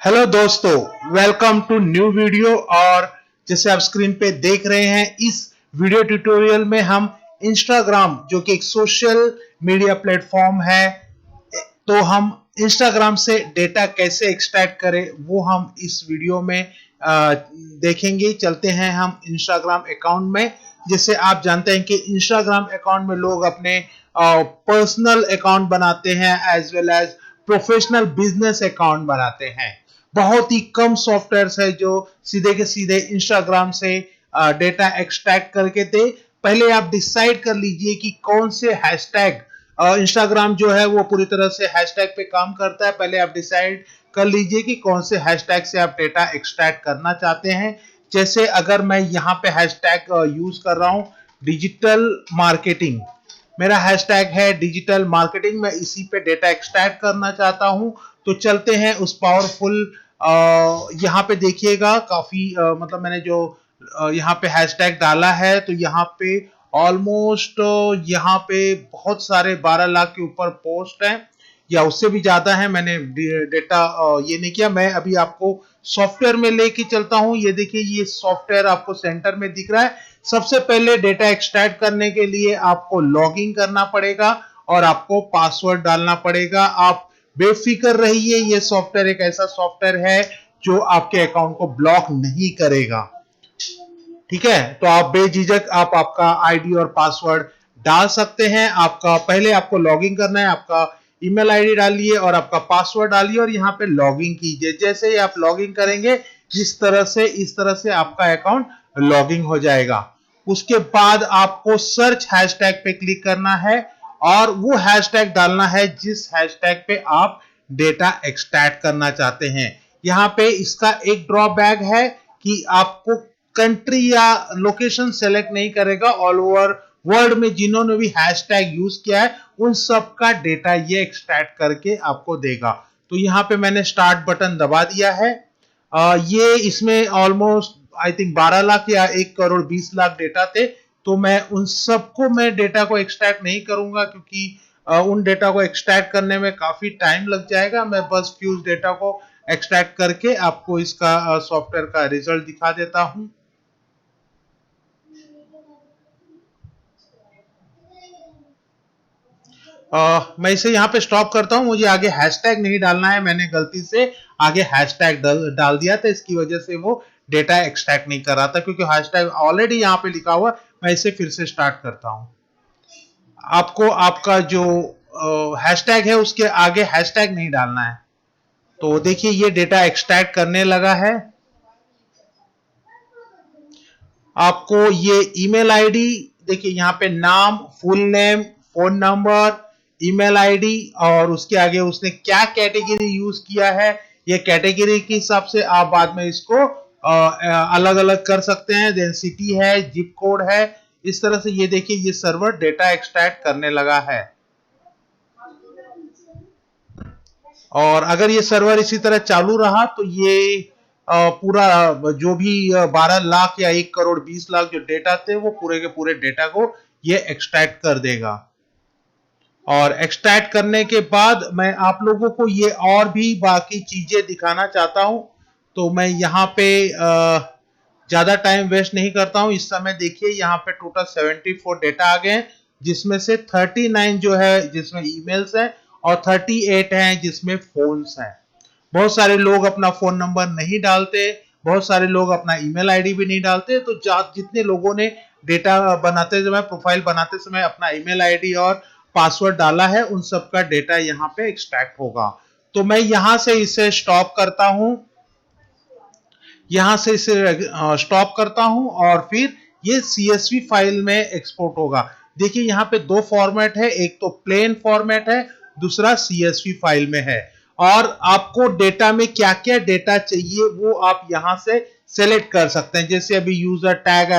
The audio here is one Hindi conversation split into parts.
हेलो दोस्तों, वेलकम टू न्यू वीडियो। और जैसे आप स्क्रीन पे देख रहे हैं, इस वीडियो ट्यूटोरियल में हम इंस्टाग्राम, जो कि एक सोशल मीडिया प्लेटफॉर्म है, तो हम इंस्टाग्राम से डेटा कैसे एक्सट्रैक्ट करें वो हम इस वीडियो में देखेंगे। चलते हैं हम इंस्टाग्राम अकाउंट में। जैसे आप जानते हैं कि इंस्टाग्राम अकाउंट में लोग अपने पर्सनल अकाउंट बनाते हैं as well as professional business account बनाते हैं। बहुत ही कम सॉफ्टवेयर्स है जो सीधे के सीधे इंस्टाग्राम से डेटा एक्सट्रैक्ट करके दे। पहले आप डिसाइड कर लीजिए कि कौन से हैशटैग, इंस्टाग्राम जो है वो पूरी तरह से हैशटैग पे काम करता है। पहले आप डिसाइड कर लीजिए कि कौन से हैशटैग से आप डेटा एक्सट्रैक्ट करना चाहते हैं। जैसे अगर मैं यहाँ पे हैशटैग यूज कर रहा हूँ डिजिटल मार्केटिंग, मेरा हैशटैग है डिजिटल मार्केटिंग, मैं इसी पे डेटा एक्सट्रैक्ट करना चाहता हूँ। तो चलते हैं उस पावरफुल, यहाँ पे देखिएगा काफी मतलब मैंने जो यहाँ पे हैशटैग डाला है, तो यहाँ पे ऑलमोस्ट यहाँ पे बहुत सारे 12 लाख के ऊपर पोस्ट हैं या उससे भी ज्यादा है। मैंने डेटा ये नहीं किया। मैं अभी आपको सॉफ्टवेयर में लेके चलता हूँ। ये देखिए, ये सॉफ्टवेयर आपको सेंटर में दिख रहा है। सबसे पहले डेटा एक्सट्रैक्ट करने के लिए आपको लॉगिन करना पड़ेगा और आपको पासवर्ड डालना पड़ेगा। आप बेफिक्र रहिए, ये सॉफ्टवेयर एक ऐसा सॉफ्टवेयर है जो आपके अकाउंट को ब्लॉक नहीं करेगा। ठीक है, तो आप बेझिझक आप आपका आईडी और पासवर्ड डाल सकते हैं। पहले आपको लॉगिन करना है, आपका ईमेल आईडी डालिए और आपका पासवर्ड डालिए और यहाँ पे लॉगिन कीजिए। जैसे ही आप लॉगिन करेंगे, इस तरह से आपका अकाउंट लॉगिन हो जाएगा। उसके बाद आपको सर्च हैशटैग पे क्लिक करना है और वो हैशटैग डालना है जिस हैशटैग पे आप डेटा एक्सट्रैक्ट करना चाहते हैं। यहाँ पे इसका एक ड्रॉबैक है कि आपको कंट्री या लोकेशन सेलेक्ट नहीं करेगा। ऑल ओवर वर्ल्ड में जिन्होंने भी हैशटैग यूज किया है उन सब का डेटा ये एक्सट्रैक्ट करके आपको देगा। तो यहाँ पे मैंने स्टार्ट बटन दबा दिया है। ये इसमें ऑलमोस्ट आई थिंक 12 लाख या 1 करोड़ 20 लाख डेटा थे। तो मैं उन सबको मैं डेटा को एक्सट्रैक्ट नहीं करूंगा क्योंकि उन डेटा को एक्सट्रैक्ट करने में काफी टाइम लग जाएगा। मैं बस फ्यूज डेटा को एक्सट्रैक्ट करके आपको इसका सॉफ्टवेयर का रिजल्ट दिखा देता हूं। मैं इसे यहाँ पे स्टॉप करता हूँ। मुझे आगे हैशटैग नहीं डालना है, मैंने गलती से आगे हैशटैग डाल दिया था, इसकी वजह से वो डेटा एक्सट्रैक्ट नहीं कर रहा था क्योंकि हैशटैग ऑलरेडी यहाँ पे लिखा हुआ। मैं इसे फिर से स्टार्ट करता हूँ। आपको आपका जो हैशटैग है उसके आगे हैशटैग नहीं डालना है। तो देखिए, ये डेटा एक्सट्रैक्ट करने लगा है। आपको ये ईमेल आईडी देखिए, यहाँ पे नाम, full name, phone number, email ID और उसके आगे उसने क्या कैटेगरी यूज किया है, ये कैटेगरी के हिसाब से आप बाद में इसको अलग अलग कर सकते हैं। देन सिटी है, जिप कोड है, इस तरह से ये देखिए ये सर्वर डेटा एक्सट्रैक्ट करने लगा है। और अगर ये सर्वर इसी तरह चालू रहा तो ये पूरा जो भी 12 लाख या 1 करोड़ 20 लाख जो डेटा थे वो पूरे के पूरे डेटा को ये एक्सट्रैक्ट कर देगा। और एक्सट्रैक्ट करने के बाद मैं आप लोगों को ये और भी बाकी चीजें दिखाना चाहता हूं। तो मैं यहाँ पे ज्यादा टाइम वेस्ट नहीं करता हूं। इस समय देखिए यहाँ पे टोटल 74 डेटा आ गए हैं, जिसमें से 39 जो है जिसमें ईमेल्स हैं और 38 हैं जिसमें फोन्स हैं। बहुत सारे लोग अपना फोन नंबर नहीं डालते, बहुत सारे लोग अपना ईमेल आईडी भी नहीं डालते। तो जितने लोगों ने डेटा बनाते समय, प्रोफाइल बनाते समय अपना ईमेल आईडी और पासवर्ड डाला है, उन सब का डेटा यहाँ पे एक्सट्रैक्ट होगा। तो मैं यहाँ से इसे स्टॉप करता हूँ, यहाँ से इसे स्टॉप करता हूँ और फिर ये CSV फाइल में एक्सपोर्ट होगा। देखिए यहाँ पे दो फॉर्मेट है, एक तो प्लेन फॉर्मेट है, दूसरा CSV फाइल में है। और आपको डेटा में क्या क्या डेटा चाहिए वो आप यहाँ से सेलेक्ट कर सकते हैं। जैसे अभी यूजर टैग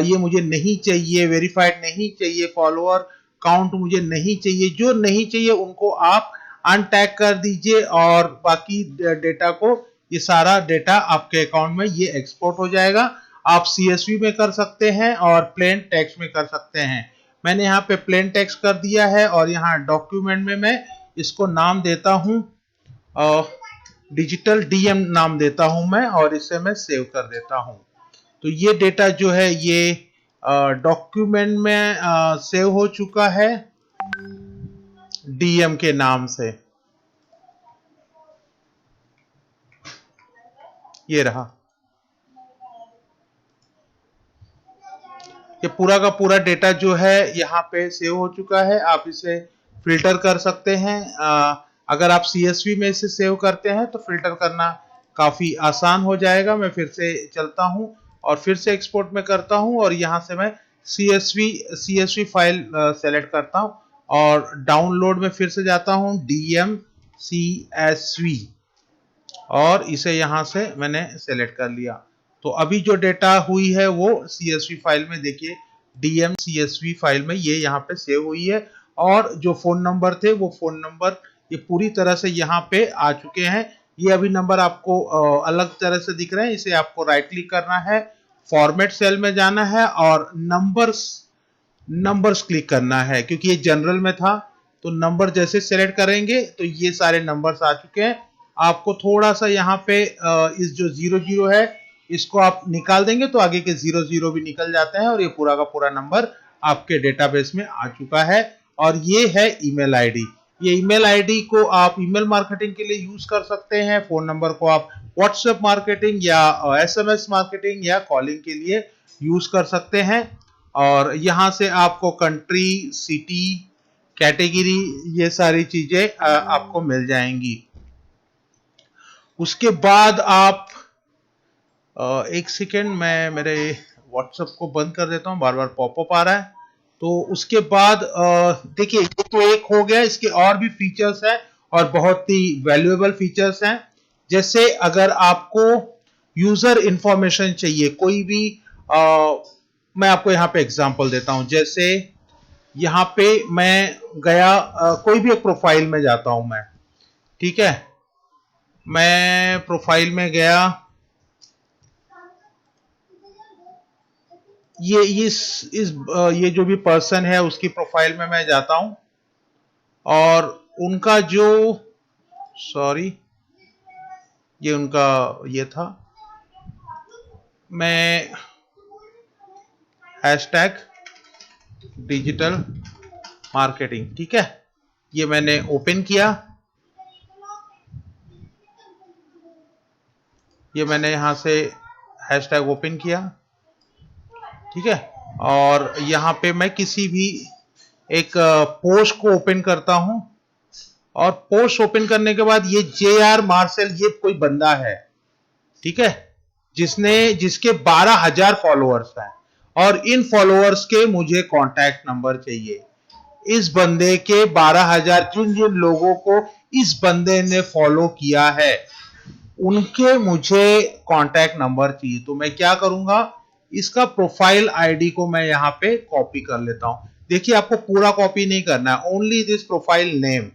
ये मुझे नहीं चाहिए, वेरीफाइड नहीं चाहिए, फॉलोअर काउंट मुझे नहीं चाहिए। जो नहीं चाहिए उनको आप अनटैग कर दीजिए और बाकी डेटा को, ये सारा डेटा आपके अकाउंट में ये एक्सपोर्ट हो जाएगा। आप CSV में कर सकते हैं और प्लेन टेक्स्ट में कर सकते हैं। मैंने यहाँ पे प्लेन टेक्स्ट कर दिया है और यहाँ डॉक्यूमेंट में मैं इसको नाम देता हूँ डिजिटल डीएम नाम देता हूं मैं और इसे मैं सेव कर देता हूं। तो ये डेटा जो है ये डॉक्यूमेंट में सेव हो चुका है डीएम के नाम से। ये रहा, ये पूरा का पूरा डेटा जो है यहाँ पे सेव हो चुका है। आप इसे फिल्टर कर सकते हैं। अगर आप CSV में इसे सेव करते हैं तो फिल्टर करना काफी आसान हो जाएगा। मैं फिर से चलता हूं और फिर से एक्सपोर्ट में करता हूं और यहां से मैं CSV फाइल सेलेक्ट करता हूं और डाउनलोड में फिर से जाता हूं DM CSV और इसे यहां से मैंने सेलेक्ट कर लिया। तो अभी जो डेटा हुई है वो CSV फाइल में देखिए DM CSV फाइल में ये यहाँ पे सेव हुई है और जो फोन नंबर थे वो फोन नंबर ये पूरी तरह से यहाँ पे आ चुके हैं। ये अभी नंबर आपको अलग तरह से दिख रहे हैं। इसे आपको राइट क्लिक करना है, फॉर्मेट सेल में जाना है और नंबर्स क्लिक करना है। क्योंकि ये जनरल में था तो नंबर जैसे सेलेक्ट करेंगे तो ये सारे नंबर्स आ चुके हैं। आपको थोड़ा सा यहाँ पे इस जो 00 है इसको आप निकाल देंगे तो आगे के 00 भी निकल जाते हैं और ये पूरा का पूरा नंबर आपके डेटाबेस में आ चुका है। और ये है ईमेल आईडी। ये ईमेल आईडी को आप ईमेल मार्केटिंग के लिए यूज कर सकते हैं। फोन नंबर को आप व्हाट्सएप मार्केटिंग या SMS मार्केटिंग या कॉलिंग के लिए यूज कर सकते हैं। और यहां से आपको कंट्री, सिटी, कैटेगरी ये सारी चीजें आपको मिल जाएंगी। उसके बाद आप एक सेकेंड, मैं मेरे व्हाट्सएप को बंद कर देता हूं, बार बार पॉपअप आ रहा है। तो उसके बाद देखिए ये तो एक हो गया। इसके और भी फीचर्स हैं और बहुत ही वैल्यूएबल फीचर्स हैं। जैसे अगर आपको यूजर इंफॉर्मेशन चाहिए कोई भी, मैं आपको यहाँ पे एग्जांपल देता हूं। जैसे यहाँ पे मैं गया कोई भी एक प्रोफाइल में जाता हूं मैं, ठीक है। मैं प्रोफाइल में गया, ये जो भी पर्सन है उसकी प्रोफाइल में मैं जाता हूं और उनका जो सॉरी ये उनका ये था, मैं हैशटैग डिजिटल मार्केटिंग, ठीक है, ये मैंने ओपन किया। ये मैंने यहां से हैशटैग ओपन किया, ठीक है। और यहां पे मैं किसी भी एक पोस्ट को ओपन करता हूं और पोस्ट ओपन करने के बाद ये JR मार्शल ये कोई बंदा है, ठीक है, जिसके 12,000 फॉलोअर्स हैं और इन फॉलोअर्स के मुझे कांटेक्ट नंबर चाहिए। इस बंदे के 12,000 जिन जिन लोगों को इस बंदे ने फॉलो किया है उनके मुझे कांटेक्ट नंबर चाहिए। तो मैं क्या करूंगा, इसका प्रोफाइल आईडी को मैं यहां पे कॉपी कर लेता हूं। देखिए आपको पूरा कॉपी नहीं करना है, ओनली दिस प्रोफाइल नेम।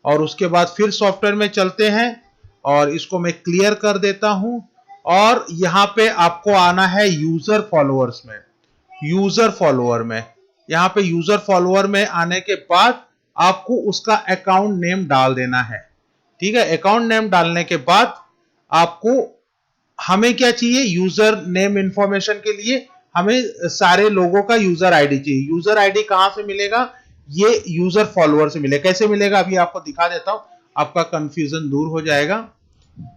और उसके बाद फिर सॉफ्टवेयर में चलते हैं और इसको मैं क्लियर कर देता हूं और यहां पे आपको आना है यूजर फॉलोअर्स में। यूजर फॉलोअर में यहां पे यूजर फॉलोअर में आने के बाद आपको उसका अकाउंट नेम डाल देना है, ठीक है। अकाउंट नेम डालने के बाद आपको हमें क्या चाहिए, यूजर नेम इंफॉर्मेशन के लिए हमें सारे लोगों का यूजर आईडी चाहिए। यूजर आईडी कहां से मिलेगा, ये यूजर फॉलोअर से मिलेगा। कैसे मिलेगा अभी आपको दिखा देता हूं, आपका कंफ्यूजन दूर हो जाएगा।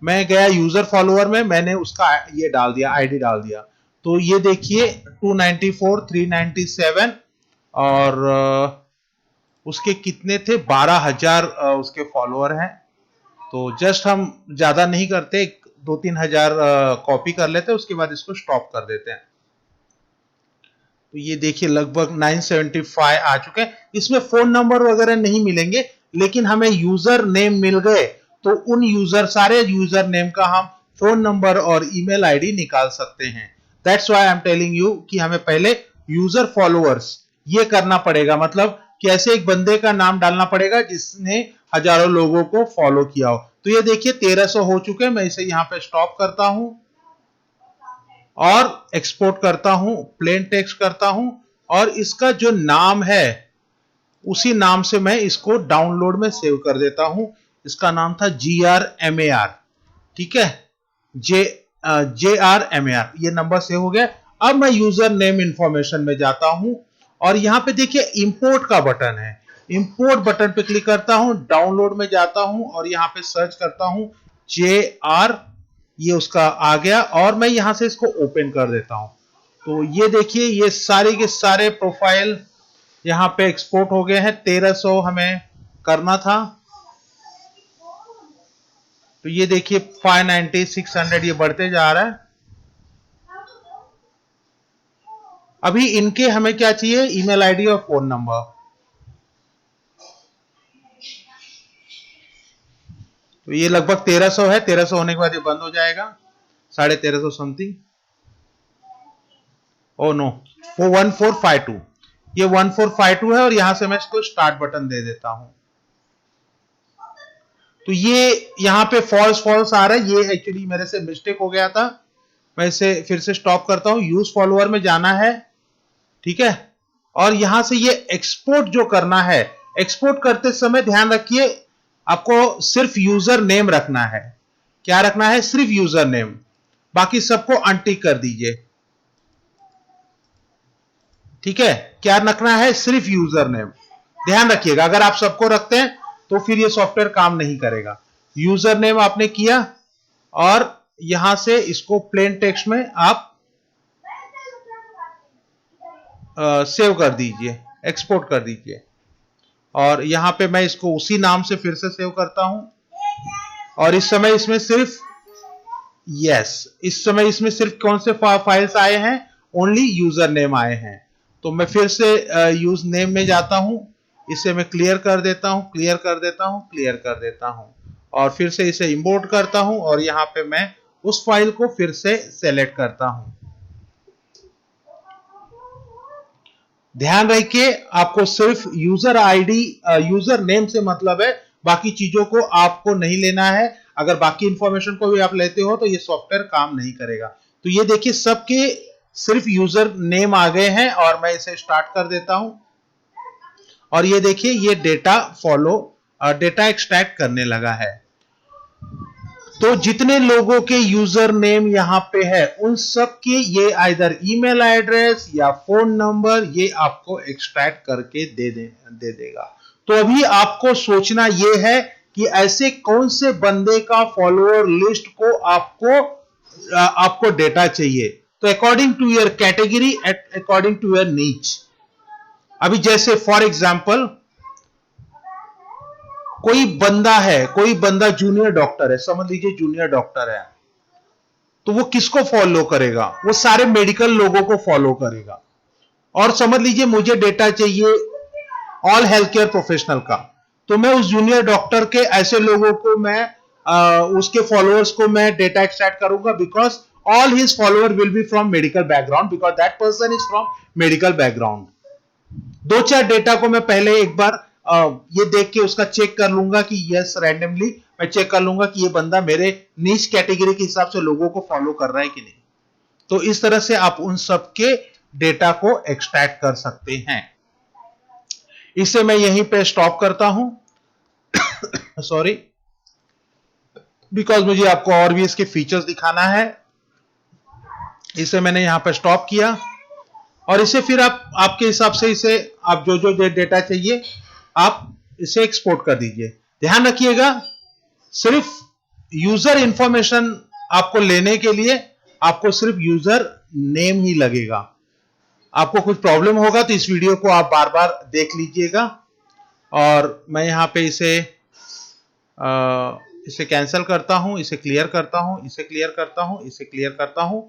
मैं गया यूजर फॉलोअर में, मैंने उसका ये डाल दिया, आईडी डाल दिया। तो ये देखिए 294 397 और उसके कितने थे, 12,000 उसके फॉलोअर हैं। तो जस्ट हम ज्यादा नहीं करते, 2-3 हजार कॉपी कर लेते हैं, उसके बाद इसको स्टॉप कर देते हैं। तो ये देखिए लगभग 975 आ चुके हैं। इसमें फोन नंबर वगैरह नहीं मिलेंगे लेकिन हमें यूजर नेम मिल गए तो उन सारे यूजर नेम का हम फोन नंबर और ईमेल आईडी निकाल सकते हैं। That's why I am telling you कि हमें पहले यूजर फॉलोअर्स ये करना पड़ेगा, मतलब कि ऐसे एक बंदे का नाम डालना पड़ेगा जिसने हजारों लोगों को फॉलो किया हो। तो ये देखिए 1300 हो चुके हैं। मैं इसे यहां पे स्टॉप करता हूं और एक्सपोर्ट करता हूं, प्लेन टेक्स्ट करता हूं और इसका जो नाम है उसी नाम से मैं इसको डाउनलोड में सेव कर देता हूं। इसका नाम था GRMAR, ठीक है, JRMAR, ये नंबर सेव हो गया। अब मैं यूजर नेम इंफॉर्मेशन में जाता हूं और यहां पे देखिए इंपोर्ट का बटन है, इंपोर्ट बटन पे क्लिक करता हूं, डाउनलोड में जाता हूं और यहां पे सर्च करता हूं JR, ये उसका आ गया और मैं यहां से इसको ओपन कर देता हूं। तो ये देखिए ये सारे के सारे प्रोफाइल यहां पे एक्सपोर्ट हो गए हैं। 1300 हमें करना था, तो ये देखिए 590, 600 ये बढ़ते जा रहा है। अभी इनके हमें क्या चाहिए, ईमेल आईडी और फोन नंबर। तो ये लगभग 1300 है, 1300 होने के बाद ये बंद हो जाएगा, 1350 समथिंग। ओ नो, वो 1452, ये 1452 है और यहां से मैं इसको स्टार्ट बटन दे देता हूं। तो ये यहां पे फॉल्स फॉल्स आ रहा है, ये एक्चुअली मेरे से मिस्टेक हो गया था। मैं इसे फिर से स्टॉप करता हूं, यूज फॉलोअर में जाना है, ठीक है, और यहां से ये एक्सपोर्ट जो करना है, एक्सपोर्ट करते समय ध्यान रखिए आपको सिर्फ यूजर नेम रखना है। क्या रखना है, सिर्फ यूजर नेम, बाकी सबको अनटिक कर दीजिए, ठीक है। क्या रखना है, सिर्फ यूजर नेम, ध्यान रखिएगा, अगर आप सबको रखते हैं तो फिर ये सॉफ्टवेयर काम नहीं करेगा। यूजर नेम आपने किया और यहां से इसको प्लेन टेक्स्ट में आप सेव कर दीजिए, एक्सपोर्ट कर दीजिए और यहां पे मैं इसको उसी नाम से फिर से सेव करता हूं और इस समय इसमें सिर्फ इस समय इसमें सिर्फ कौन से फाइल्स आए हैं, ओनली यूजर नेम आए हैं। तो मैं फिर से यूज नेम में जाता हूं, इसे मैं क्लियर कर देता हूं, क्लियर कर देता हूं, क्लियर कर देता हूं और फिर से इसे इंपोर्ट करता हूं और यहां पे मैं उस फाइल को फिर से सेलेक्ट करता हूं। ध्यान रखिए आपको सिर्फ यूजर आईडी, यूजर नेम से मतलब है, बाकी चीजों को आपको नहीं लेना है। अगर बाकी इंफॉर्मेशन को भी आप लेते हो तो ये सॉफ्टवेयर काम नहीं करेगा। तो ये देखिए सबके सिर्फ यूजर नेम आ गए हैं और मैं इसे स्टार्ट कर देता हूं और ये देखिए ये डेटा एक्सट्रैक्ट करने लगा है। तो जितने लोगों के यूजर नेम यहां पे है उन सब के ये आइदर ईमेल एड्रेस या फोन नंबर ये आपको एक्सट्रैक्ट करके दे देगा। तो अभी आपको सोचना ये है कि ऐसे कौन से बंदे का फॉलोअर लिस्ट को आपको डेटा चाहिए। तो according to your category, according to your niche. अभी जैसे फॉर एग्जाम्पल कोई बंदा जूनियर डॉक्टर है, समझ लीजिए जूनियर डॉक्टर है, तो वो किसको फॉलो करेगा, वो सारे मेडिकल लोगों को फॉलो करेगा। और समझ लीजिए मुझे डेटा चाहिए ऑल हेल्थ केयर प्रोफेशनल का, तो मैं उस जूनियर डॉक्टर के ऐसे लोगों को मैं उसके फॉलोअर्स को मैं डेटा एक्सट्रैक्ट करूंगा, because all his follower will be from medical background, because that person is from medical background. दो चार डेटा को मैं पहले एक बार ये देख के उसका चेक कर लूंगा कि यस, रैंडमली मैं चेक कर लूंगा कि ये बंदा मेरे नीच कैटेगरी के हिसाब से लोगों को फॉलो कर रहा है कि नहीं। तो इस तरह से आप उन सबके डेटा को एक्सट्रैक्ट कर सकते हैं। इसे मैं यहीं पे स्टॉप करता हूं सॉरी, बिकॉज मुझे आपको और भी इसके फीचर्स दिखाना है। इसे मैंने यहां पे स्टॉप किया और इसे फिर आप आपके हिसाब से इसे आप जो डेटा चाहिए आप इसे एक्सपोर्ट कर दीजिए। ध्यान रखिएगा सिर्फ यूजर इंफॉर्मेशन आपको लेने के लिए आपको सिर्फ यूजर नेम ही लगेगा। आपको कुछ प्रॉब्लम होगा तो इस वीडियो को आप बार बार देख लीजिएगा और मैं यहां पे इसे कैंसिल करता हूं, इसे क्लियर करता हूं, इसे क्लियर करता हूं, इसे क्लियर करता हूं।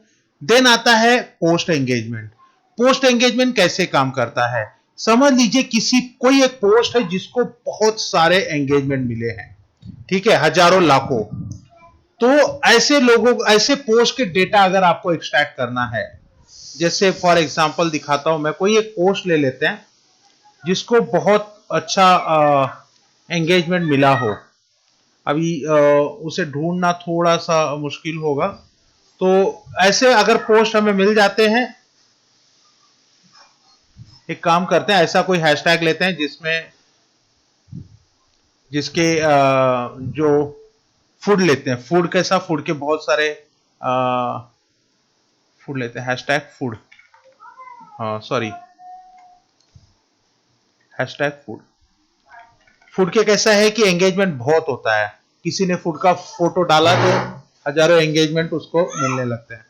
देन आता है पोस्ट एंगेजमेंट। पोस्ट एंगेजमेंट कैसे काम करता है, समझ लीजिए कोई एक पोस्ट है जिसको बहुत सारे एंगेजमेंट मिले हैं, ठीक है, हजारों लाखों। तो ऐसे पोस्ट के डेटा अगर आपको एक्सट्रैक्ट करना है, जैसे फॉर एग्जांपल दिखाता हूं मैं, कोई एक पोस्ट ले लेते हैं जिसको बहुत अच्छा एंगेजमेंट मिला हो। अभी उसे ढूंढना थोड़ा सा मुश्किल होगा, तो ऐसे अगर पोस्ट हमें मिल जाते हैं, एक काम करते हैं, ऐसा कोई हैशटैग लेते हैं जिसके जो फूड लेते हैं। फूड कैसा, फूड के बहुत सारे फूड लेते हैं, hashtag food, sorry hashtag food. Food के कैसा है कि एंगेजमेंट बहुत होता है, किसी ने फूड का फोटो डाला तो हजारों एंगेजमेंट उसको मिलने लगते हैं।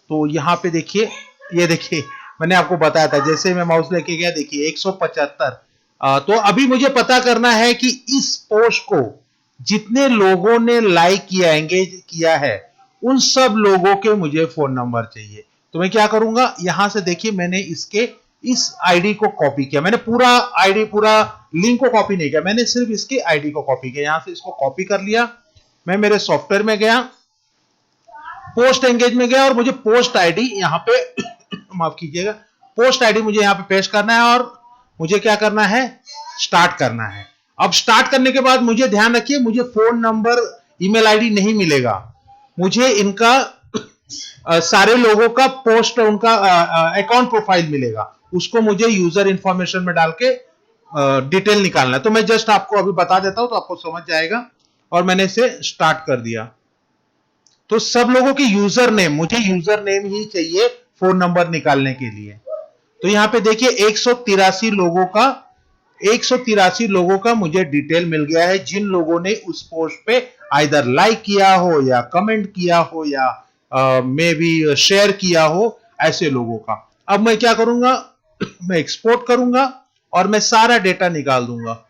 तो यहाँ पे देखिए, ये देखिए मैंने आपको बताया था, जैसे मैं माउस लेके गया देखिए 175। तो अभी मुझे पता करना है कि इस पोस्ट को जितने लोगों ने लाइक किया, एंगेज किया है, उन सब लोगों के मुझे फोन नंबर चाहिए। तो मैं क्या करूंगा, यहां से देखिए मैंने इसके इस आईडी को कॉपी किया, मैंने पूरा आईडी, पूरा लिंक को कॉपी नहीं किया, मैंने सिर्फ इसके आईडी को कॉपी किया। यहां से इसको कॉपी कर लिया, मैं मेरे सॉफ्टवेयर में गया, पोस्ट एंगेज में गया और मुझे पोस्ट आईडी यहां पे माफ कीजिएगा, पोस्ट आईडी मुझे यहां पे पेस्ट करना है और मुझे क्या करना है, स्टार्ट करना है। अब स्टार्ट करने के बाद मुझे ध्यान रखिए, मुझे फोन नंबर, ईमेल आईडी नहीं मिलेगा, मुझे इनका सारे लोगों का पोस्ट, उनका अकाउंट प्रोफाइल मिलेगा, उसको मुझे यूजर इंफॉर्मेशन में डाल के डिटेल निकालना है। तो मैं जस्ट आपको अभी बता देता हूं तो आपको समझ जाएगा। और मैंने इसे स्टार्ट कर दिया। तो सब लोगों के यूजर नेम, मुझे यूजर नेम ही चाहिए फोन नंबर निकालने के लिए। तो यहां पे देखिए 183 लोगों का मुझे डिटेल मिल गया है, जिन लोगों ने उस पोस्ट पे आइदर लाइक किया हो या कमेंट किया हो या मे बी शेयर किया हो, ऐसे लोगों का। अब मैं क्या करूंगा, मैं एक्सपोर्ट करूंगा और मैं सारा डेटा निकाल दूंगा।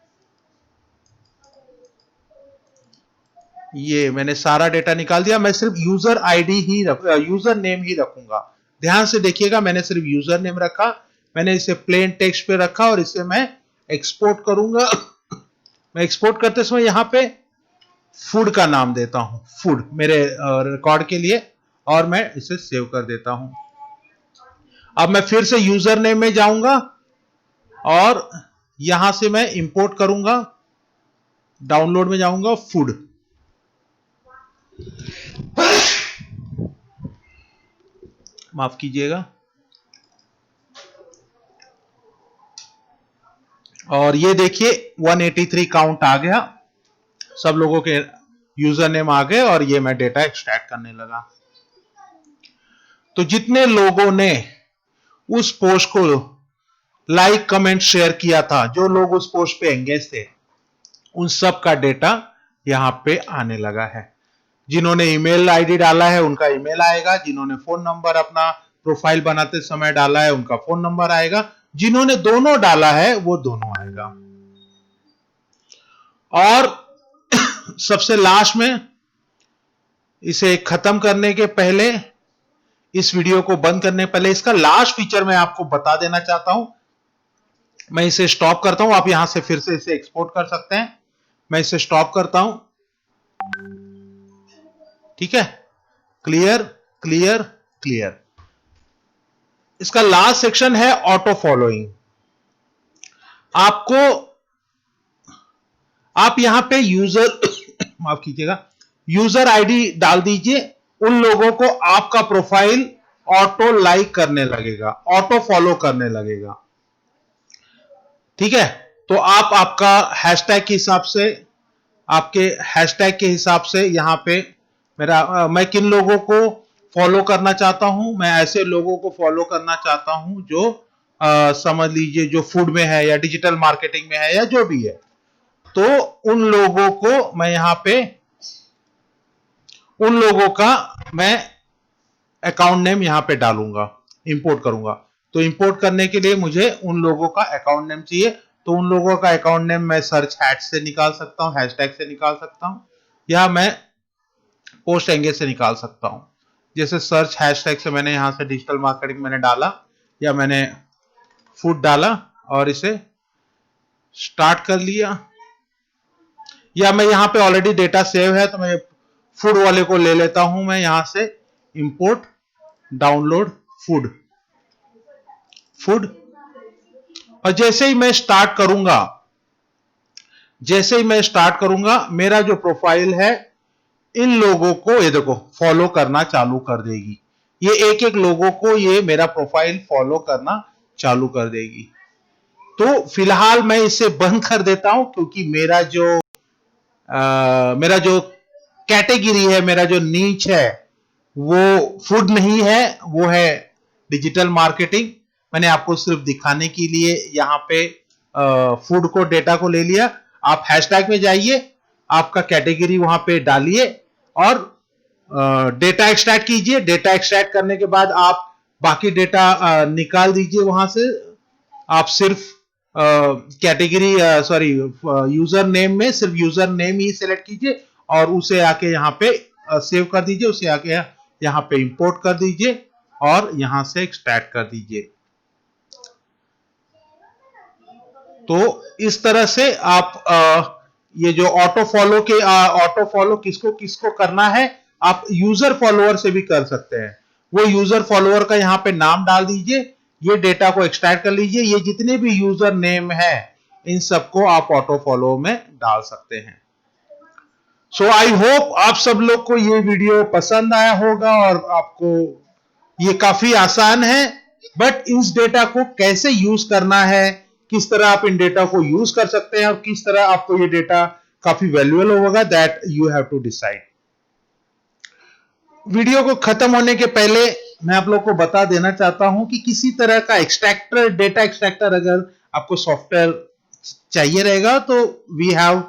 ये मैंने सारा डेटा निकाल दिया, मैं सिर्फ यूजर आईडी ही यूजर नेम ही रखूंगा। ध्यान से देखिएगा, मैंने सिर्फ यूजर नेम रखा, मैंने इसे प्लेन टेक्स्ट पे रखा और इसे मैं एक्सपोर्ट करूंगा। मैं एक्सपोर्ट करते समय यहां पे फूड का नाम देता हूं, फूड मेरे रिकॉर्ड के लिए, और मैं इसे सेव कर देता हूं। अब मैं फिर से यूजर नेम में जाऊंगा और यहां से मैं इंपोर्ट करूंगा, डाउनलोड में जाऊंगा, फूड, माफ कीजिएगा, और ये देखिए 183 काउंट आ गया, सब लोगों के यूजर नेम आ गए और ये मैं डेटा एक्सट्रैक्ट करने लगा। तो जितने लोगों ने उस पोस्ट को लाइक, कमेंट, शेयर किया था, जो लोग उस पोस्ट पे एंगेज थे, उन सब का डेटा यहां पे आने लगा है। जिन्होंने ईमेल आईडी डाला है उनका ईमेल आएगा, जिन्होंने फोन नंबर अपना प्रोफाइल बनाते समय डाला है उनका फोन नंबर आएगा, जिन्होंने दोनों डाला है वो दोनों आएगा। और सबसे लास्ट में, इसे खत्म करने के पहले, इस वीडियो को बंद करने के पहले, इसका लास्ट फीचर मैं आपको बता देना चाहता हूं। मैं इसे स्टॉप करता हूं, आप यहां से फिर से इसे एक्सपोर्ट कर सकते हैं। मैं इसे स्टॉप करता हूं, ठीक है, क्लियर क्लियर क्लियर। इसका लास्ट सेक्शन है ऑटो फॉलोइंग। आपको, आप यहां पे यूजर माफ कीजिएगा, यूजर आईडी डाल दीजिए, उन लोगों को आपका प्रोफाइल ऑटो लाइक करने लगेगा, ऑटो फॉलो करने लगेगा, ठीक है। तो आप आपका हैशटैग के हिसाब से, आपके हैशटैग के हिसाब से यहां पे मैं किन लोगों को फॉलो करना चाहता हूं, मैं ऐसे लोगों को फॉलो करना चाहता हूं जो समझ लीजिए जो फूड में है या डिजिटल मार्केटिंग में है या जो भी है। तो उन लोगों को मैं यहां पे, उन लोगों का मैं अकाउंट नेम यहां पे डालूंगा, इंपोर्ट करूंगा। तो इंपोर्ट करने के लिए मुझे उन लोगों का अकाउंट नेम चाहिए। तो उन लोगों का अकाउंट नेम मैं सर्च हैश से निकाल सकता हूं, हैशटैग से निकाल सकता हूं, या मैं पोस्ट एंगेज से निकाल सकता हूं। जैसे सर्च हैशटैग से मैंने यहां से डिजिटल मार्केटिंग मैंने डाला, या मैंने फूड डाला और इसे स्टार्ट कर लिया, या मैं यहां पे ऑलरेडी डेटा सेव है तो मैं फूड वाले को ले लेता हूं, मैं यहां से इंपोर्ट, डाउनलोड फूड, फूड। और जैसे ही मैं स्टार्ट करूंगा, जैसे ही मैं स्टार्ट करूंगा, मेरा जो प्रोफाइल है इन लोगों को, ये देखो, फॉलो करना चालू कर देगी। ये एक एक लोगों को ये मेरा प्रोफाइल फॉलो करना चालू कर देगी। तो फिलहाल मैं इसे बंद कर देता हूं, क्योंकि मेरा जो कैटेगरी है, मेरा जो नीच है वो फूड नहीं है, वो है डिजिटल मार्केटिंग। मैंने आपको सिर्फ दिखाने के लिए यहाँ पे फूड को डेटा को ले लिया। आप हैशटैग में जाइए, आपका कैटेगरी वहां पे डालिए और डेटा एक्सट्रैक्ट कीजिए। डेटा एक्सट्रैक्ट करने के बाद आप बाकी डेटा निकाल दीजिए वहां से। आप सिर्फ कैटेगरी सॉरी यूजर नेम में सिर्फ यूजर नेम ही सिलेक्ट कीजिए और उसे आके यहाँ पे सेव कर दीजिए, उसे आके यहाँ पे इंपोर्ट कर दीजिए और यहां से एक्सट्रैक्ट कर दीजिए। तो इस तरह से आप ये जो ऑटो फॉलो किसको किसको करना है, आप यूजर फॉलोअर से भी कर सकते हैं। वो यूजर फॉलोअर का यहाँ पे नाम डाल दीजिए, ये डेटा को एक्सट्रैक्ट कर लीजिए। ये जितने भी यूजर नेम है इन सबको आप ऑटो फॉलो में डाल सकते हैं। सो आई होप आप सब लोग को ये वीडियो पसंद आया होगा और आपको ये काफी आसान है, बट इस डेटा को कैसे यूज करना है, किस तरह आप इन डेटा को यूज कर सकते हैं और किस तरह आपको ये डेटा काफी वैल्यूएबल होगा, that you have to decide. Video को खत्म होने के पहले मैं आप लोग को बता देना चाहता हूं कि किसी तरह का एक्सट्रैक्टर, डेटा एक्सट्रैक्टर अगर आपको सॉफ्टवेयर चाहिए रहेगा तो we have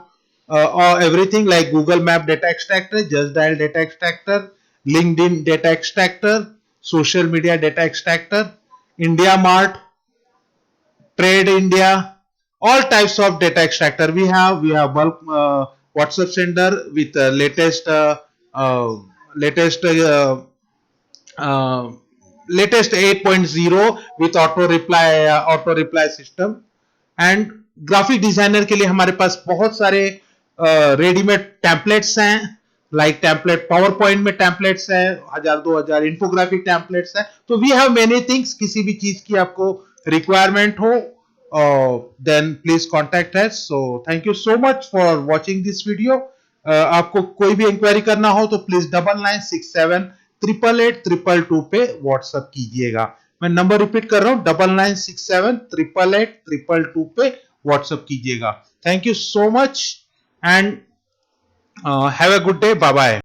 everything like Google Map data extractor, Just Dial data extractor, LinkedIn data extractor, social media data extractor, India Mart, Trade India, all types of data extractor we have bulk WhatsApp sender with latest latest 8.0 with auto reply system। And graphic designer के लिए हमारे पास बहुत सारे रेडीमेड टेम्पलेट्स हैं, लाइक टेम्पलेट पावर पॉइंट में टेम्पलेट्स हैं 1000-2000, इन्फोग्राफिक टेम्पलेट्स हैं। तो वी हैव मेनी थिंग्स। किसी भी चीज की आपको रिक्वायरमेंट हो then please contact us. So thank you so much for watching this video. आपको कोई भी इंक्वायरी करना हो तो प्लीज 9967888222 पे व्हाट्सएप कीजिएगा। मैं नंबर रिपीट कर रहा हूं, 9967888222 पे व्हाट्सएप कीजिएगा। Thank you so much and have a good day. Bye bye.